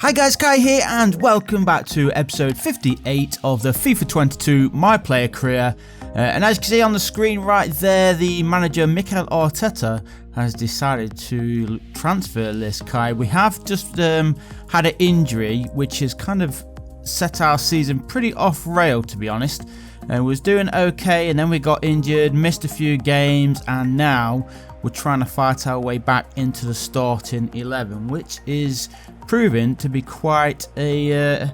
Hi guys, Kai here and welcome back to episode 58 of the FIFA 22 My Player Career. And as you can see on the screen right there, the manager Mikel Arteta has decided to transfer list Kai. We have just had an injury which has kind of set our season pretty off rail, to be honest. Was doing okay and then we got injured, missed a few games, and now we're trying to fight our way back into the starting 11, which is proving to be quite a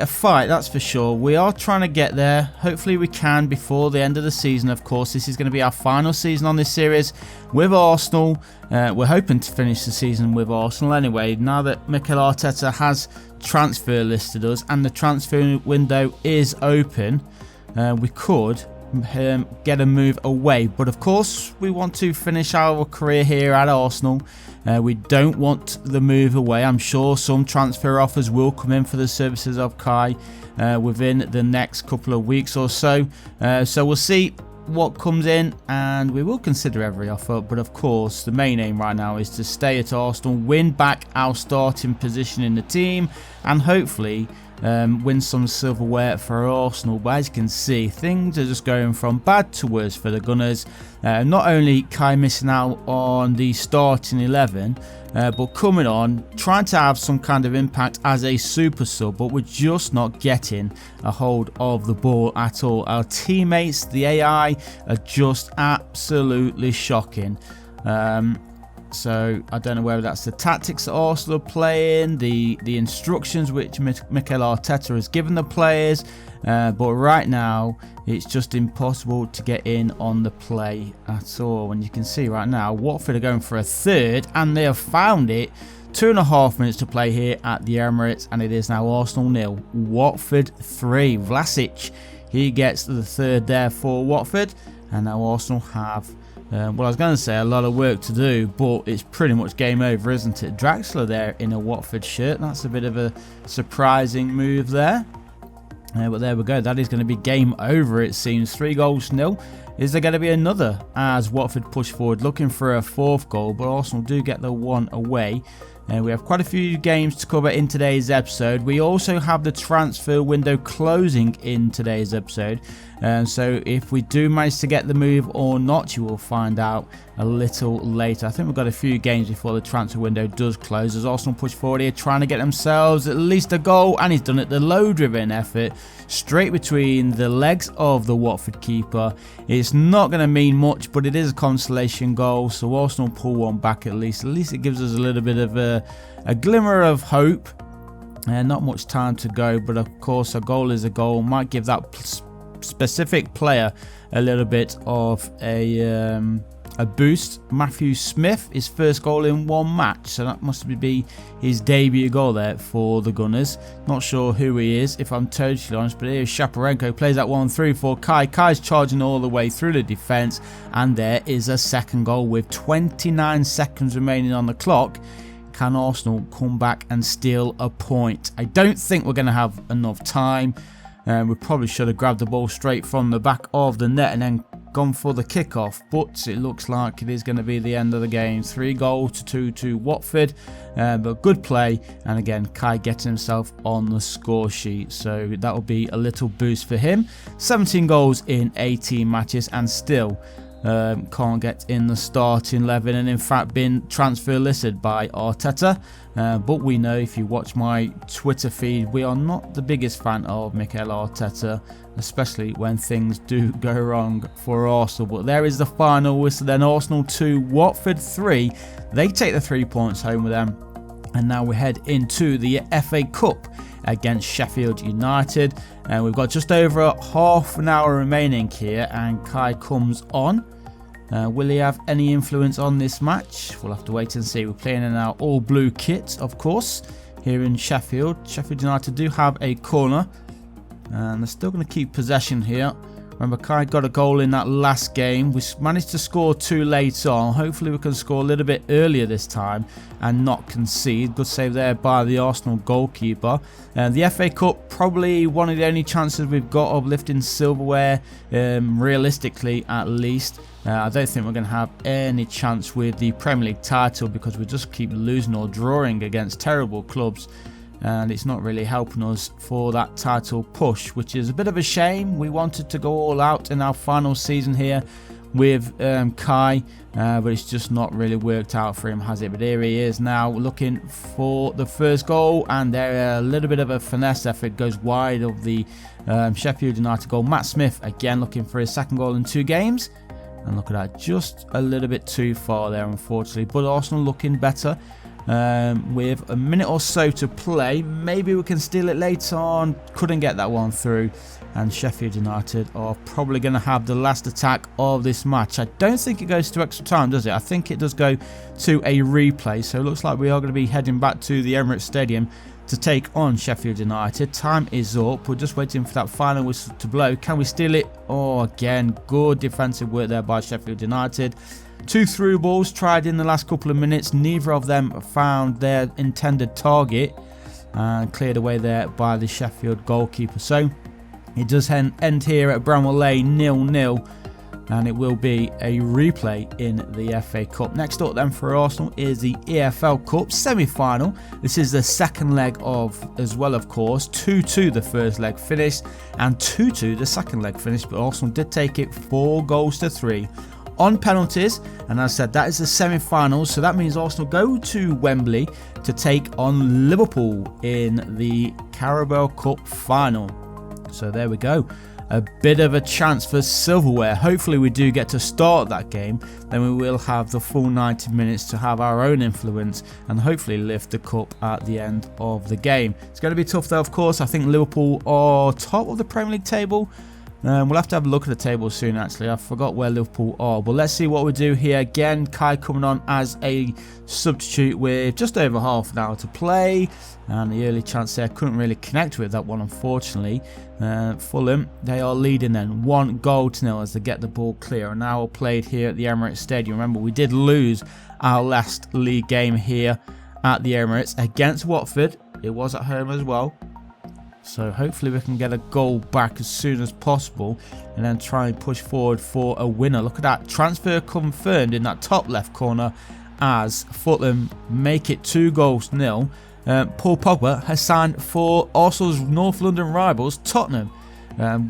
fight, that's for sure. We are trying to get there. Hopefully we can before the end of the season. Of course, this is going to be our final season on this series with Arsenal. We're hoping to finish the season with Arsenal anyway, now that Mikel Arteta has transfer listed us and the transfer window is open. We could get a move away, but of course we want to finish our career here at Arsenal. We don't want the move away. I'm sure some transfer offers will come in for the services of Kai within the next couple of weeks or so. So we'll see what comes in and we will consider every offer, but of course the main aim right now is to stay at Arsenal, win back our starting position in the team, and hopefully win some silverware for Arsenal. But as you can see, things are just going from bad to worse for the Gunners. Not only Kai missing out on the starting 11, but coming on, trying to have some kind of impact as a super sub, but we're just not getting a hold of the ball at all. Our teammates, the AI, are just absolutely shocking. So I don't know whether that's the tactics that Arsenal are playing, the instructions which Mikel Arteta has given the players, but right now it's just impossible to get in on the play at all. And you can see right now Watford are going for a third and they have found it. 2.5 minutes to play here at the Emirates and it is now Arsenal 0, Watford 3. Vlasic, he gets the third there for Watford, and now Arsenal have well, I was going to say a lot of work to do, but it's pretty much game over, isn't it? Draxler there in a Watford shirt. That's a bit of a surprising move there. But there we go. That is going to be game over, it seems. 3-0. Is there going to be another as Watford push forward looking for a fourth goal, but Arsenal do get the one away. We have quite a few games to cover in today's episode. We also have the transfer window closing in today's episode. So if we do manage to get the move or not, you will find out a little later. I think we've got a few games before the transfer window does close. As Arsenal push forward here, trying to get themselves at least a goal. And he's done it. The low-driven effort straight between the legs of the Watford keeper. It's not going to mean much, but it is a consolation goal. So Arsenal pull one back at least. At least it gives us a little bit of a glimmer of hope. Not much time to go, but of course a goal is a goal. Might give that specific player a little bit of a boost. Matthew Smith, his first goal in one match, so that must be his debut goal there for the Gunners. Not sure who he is, if I'm totally honest, but here's Shaparenko, plays that one through for Kai. Kai's charging all the way through the defence, and there is a second goal with 29 seconds remaining on the clock. Can Arsenal come back and steal a point? I don't think we're going to have enough time. We probably should have grabbed the ball straight from the back of the net and then gone for the kickoff, but it looks like it is going to be the end of the game. 3-2 to Watford, but good play, and again Kai getting himself on the score sheet, so that will be a little boost for him. 17 goals in 18 matches and still can't get in the starting 11, and in fact been transfer listed by Arteta. But we know, if you watch my Twitter feed, we are not the biggest fan of Mikel Arteta, especially when things do go wrong for Arsenal. But there is the final whistle then. Arsenal 2, Watford 3. They take the 3 points home with them. And now we head into the FA Cup against Sheffield United. And we've got just over half an hour remaining here, and Kai comes on. Will he have any influence on this match? We'll have to wait and see. We're playing in our all-blue kit, of course, here in Sheffield. Sheffield United do have a corner, and they're still going to keep possession here. Remember, Kai got a goal in that last game. We managed to score 2 late on. Hopefully we can score a little bit earlier this time and not concede. Good save there by the Arsenal goalkeeper. The FA Cup, probably one of the only chances we've got of lifting silverware, realistically at least. I don't think we're going to have any chance with the Premier League title because we just keep losing or drawing against terrible clubs, and it's not really helping us for that title push, which is a bit of a shame. We wanted to go all out in our final season here with Kai, but it's just not really worked out for him, has it? But here he is now looking for the first goal, and there a little bit of a finesse effort goes wide of the Sheffield United goal. Matt Smith again looking for his second goal in 2 games, and look at that, just a little bit too far there unfortunately. But Arsenal looking better with a minute or so to play. Maybe we can steal it later on. Couldn't get that one through, and Sheffield United are probably going to have the last attack of this match. I don't think it goes to extra time, does it? I think it does go to a replay, so it looks like we are going to be heading back to the Emirates Stadium to take on Sheffield United. Time is up. We're just waiting for that final whistle to blow. Can we steal it? Oh, again, good defensive work there by Sheffield United. 2 through balls tried in the last couple of minutes. Neither of them found their intended target and cleared away there by the Sheffield goalkeeper. So it does end here at Bramwell Lane 0-0, and it will be a replay in the FA Cup. Next up then for Arsenal is the EFL Cup semi-final. This is the second leg of as well, of course. 2-2 the first leg finished and 2-2 the second leg finished, but Arsenal did take it 4-3 on penalties, and as I said, that is the semi-finals, so that means Arsenal go to Wembley to take on Liverpool in the Carabao Cup final. So there we go, a bit of a chance for silverware. Hopefully we do get to start that game, then we will have the full 90 minutes to have our own influence and hopefully lift the cup at the end of the game. It's going to be tough though, of course. I think Liverpool are top of the Premier League table. We'll have to have a look at the table soon actually. I forgot where Liverpool are, but let's see what we do here. Again, Kai coming on as a substitute with just over half an hour to play, and the early chance there couldn't really connect with that one unfortunately. Fulham, they are leading then 1-0 as they get the ball clear. An hour played here at the Emirates Stadium. Remember, we did lose our last league game here at the Emirates against Watford. It was at home as well. So hopefully we can get a goal back as soon as possible and then try and push forward for a winner. Look at that, transfer confirmed in that top left corner as Fulham make it 2-0. Paul Pogba has signed for Arsenal's North London rivals Tottenham.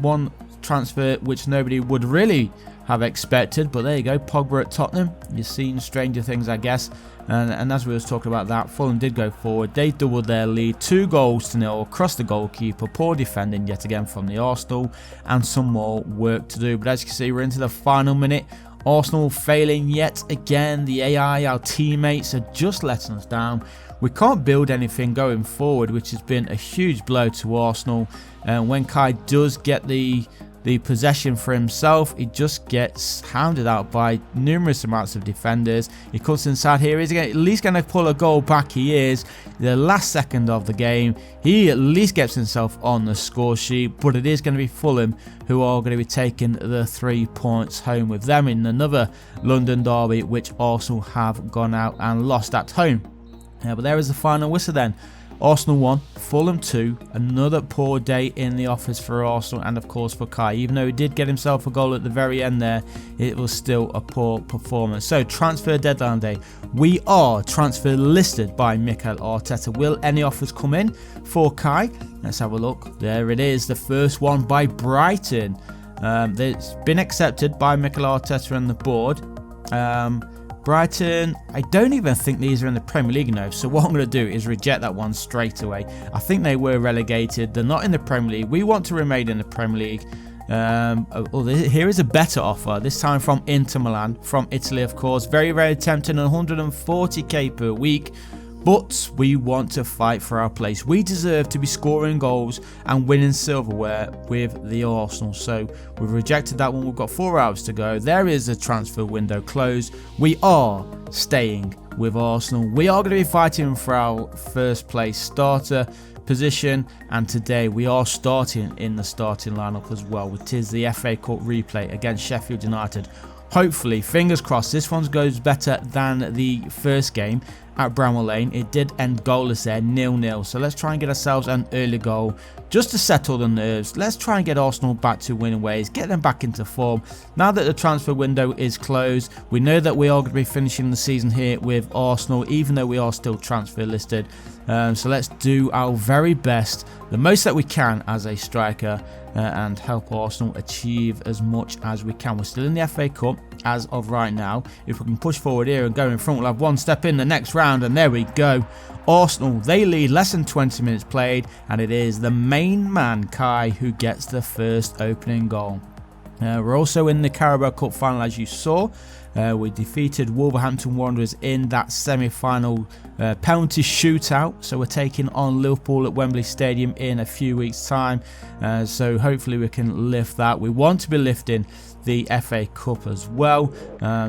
One transfer which nobody would really have expected, but there you go, Pogba at Tottenham. You've seen stranger things, I guess. And as we was talking about that, Fulham did go forward. They doubled their lead, 2-0 across the goalkeeper. Poor defending yet again from the Arsenal, and some more work to do. But as you can see, we're into the final minute. Arsenal failing yet again. The AI, our teammates, are just letting us down. We can't build anything going forward, which has been a huge blow to Arsenal. And when Kai does get the possession for himself, he just gets hounded out by numerous amounts of defenders. He cuts inside here. He's at least going to pull a goal back. He is. The last second of the game, he at least gets himself on the score sheet, but it is going to be Fulham who are going to be taking the 3 points home with them in another London derby, which Arsenal have gone out and lost at home. But there is the final whistle then. Arsenal 1, Fulham 2, another poor day in the office for Arsenal and of course for Kai. Even though he did get himself a goal at the very end there, it was still a poor performance. So transfer deadline day, we are transfer listed by Mikel Arteta. Will any offers come in for Kai? Let's have a look. There it is, the first one by Brighton. It's been accepted by Mikel Arteta and the board. Brighton, I don't even think these are in the Premier League now, so what I'm going to do is reject that one straight away. I think they were relegated. They're not in the Premier League. We want to remain in the Premier League. Here is a better offer, this time from Inter Milan, from Italy of course. Very, very tempting, 140k per week. But we want to fight for our place. We deserve to be scoring goals and winning silverware with the Arsenal. So we've rejected that one. We've got 4 hours to go. There is a transfer window closed. We are staying with Arsenal. We are going to be fighting for our first place starter position, and today we are starting in the starting lineup as well, which is the FA Cup replay against Sheffield United. Hopefully, fingers crossed, this one goes better than the first game at Bramall Lane. It did end goalless there, 0-0. So let's try and get ourselves an early goal just to settle the nerves. Let's try and get Arsenal back to winning ways, get them back into form. Now that the transfer window is closed, we know that we are going to be finishing the season here with Arsenal, even though we are still transfer listed. So let's do our very best, the most that we can as a striker, and help Arsenal achieve as much as we can. We're still in the FA Cup as of right now. If we can push forward here and go in front, we'll have one step in the next round, and there we go. Arsenal, they lead, less than 20 minutes played, and it is the main man, Kai, who gets the first opening goal. We're also in the Carabao Cup final, as you saw. We defeated Wolverhampton Wanderers in that semi-final penalty shootout. So we're taking on Liverpool at Wembley Stadium in a few weeks' time. So hopefully we can lift that. We want to be lifting the FA Cup as well.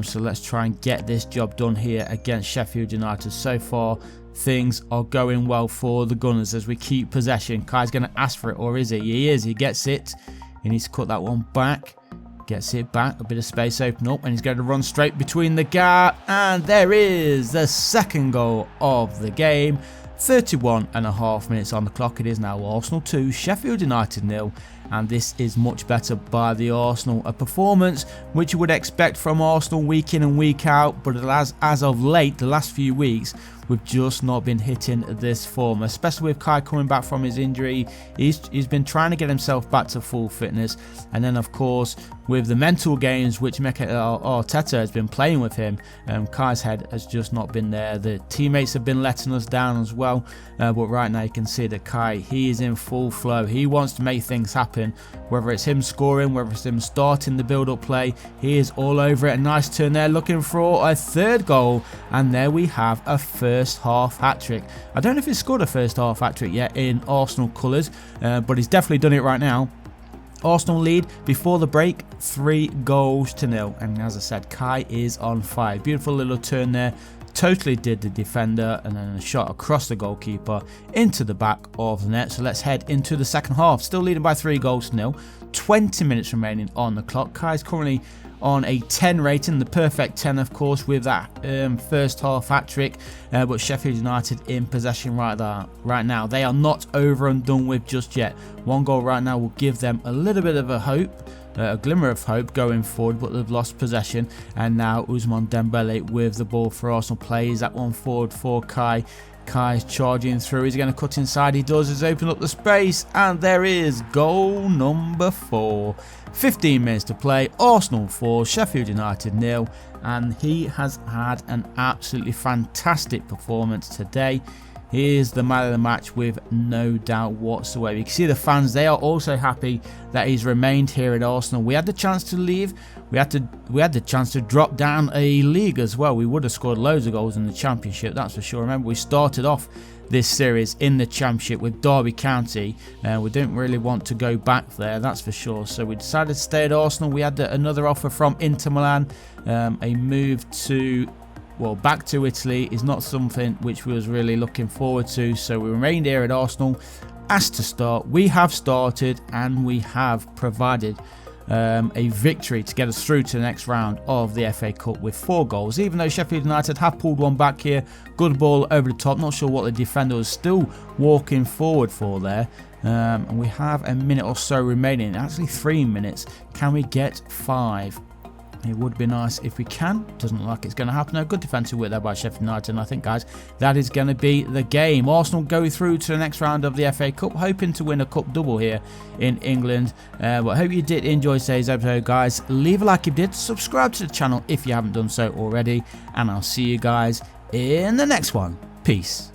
So let's try and get this job done here against Sheffield United. So far, things are going well for the Gunners as we keep possession. Kai's going to ask for it, or is he? He is. He gets it. He needs to cut that one back. Gets it back, a bit of space open up, and he's going to run straight between the gap, and there is the second goal of the game. 31.5 minutes on the clock. It is now Arsenal 2, Sheffield United 0, and this is much better by the Arsenal. A performance which you would expect from Arsenal week in and week out, but as of late, the last few weeks, we've just not been hitting this form, especially with Kai coming back from his injury. He's been trying to get himself back to full fitness, and then of course with the mental games which Mikel Arteta has been playing with him, Kai's head has just not been there. The teammates have been letting us down as well, but right now you can see that Kai, he is in full flow. He wants to make things happen, whether it's him scoring, whether it's him starting the build-up play. He is all over it. A nice turn there, looking for a third goal, and there we have a first half hat-trick. I don't know if he's scored a first half hat-trick yet in Arsenal colours, but he's definitely done it right now. Arsenal lead before the break 3-0, and as I said, Kai is on fire. Beautiful little turn there, totally did the defender, and then a shot across the goalkeeper into the back of the net. So let's head into the second half, still leading by 3-0, 20 minutes remaining on the clock. Kai's currently on a 10 rating, the perfect 10 of course, with that first half hat-trick, but Sheffield United in possession right now. They are not over and done with just yet. One goal right now will give them a little bit of a hope, a glimmer of hope going forward, but they've lost possession, and now Ousmane Dembele with the ball for Arsenal, plays that one forward for Kai. Kai's charging through, he's going to cut inside, he does, he's opened up the space, and there is goal number 4. 15 minutes to play, Arsenal 4, Sheffield United 0, and he has had an absolutely fantastic performance today. He is the man of the match with no doubt whatsoever. You can see the fans, they are also happy that he's remained here at Arsenal. We had the chance to leave. We had the chance to drop down a league as well. We would have scored loads of goals in the Championship, that's for sure. Remember, we started off this series in the Championship with Derby County. We didn't really want to go back there, that's for sure. So we decided to stay at Arsenal. We had another offer from Inter Milan. A move to, well, back to Italy is not something which we was really looking forward to. So we remained here at Arsenal, asked to start. We have started, and we have provided a victory to get us through to the next round of the FA Cup with 4 goals, even though Sheffield United have pulled one back here. Good ball over the top, not sure what the defender was still walking forward for there. And we have a minute or so remaining, actually 3 minutes. Can we get 5? It would be nice if we can. Doesn't look like it's going to happen. A good defensive work there by Sheffield United, and I think, guys, that is going to be the game. Arsenal go through to the next round of the FA Cup, hoping to win a cup double here in England. But I hope you did enjoy today's episode, guys. Leave a like if you did. Subscribe to the channel if you haven't done so already, and I'll see you guys in the next one. Peace.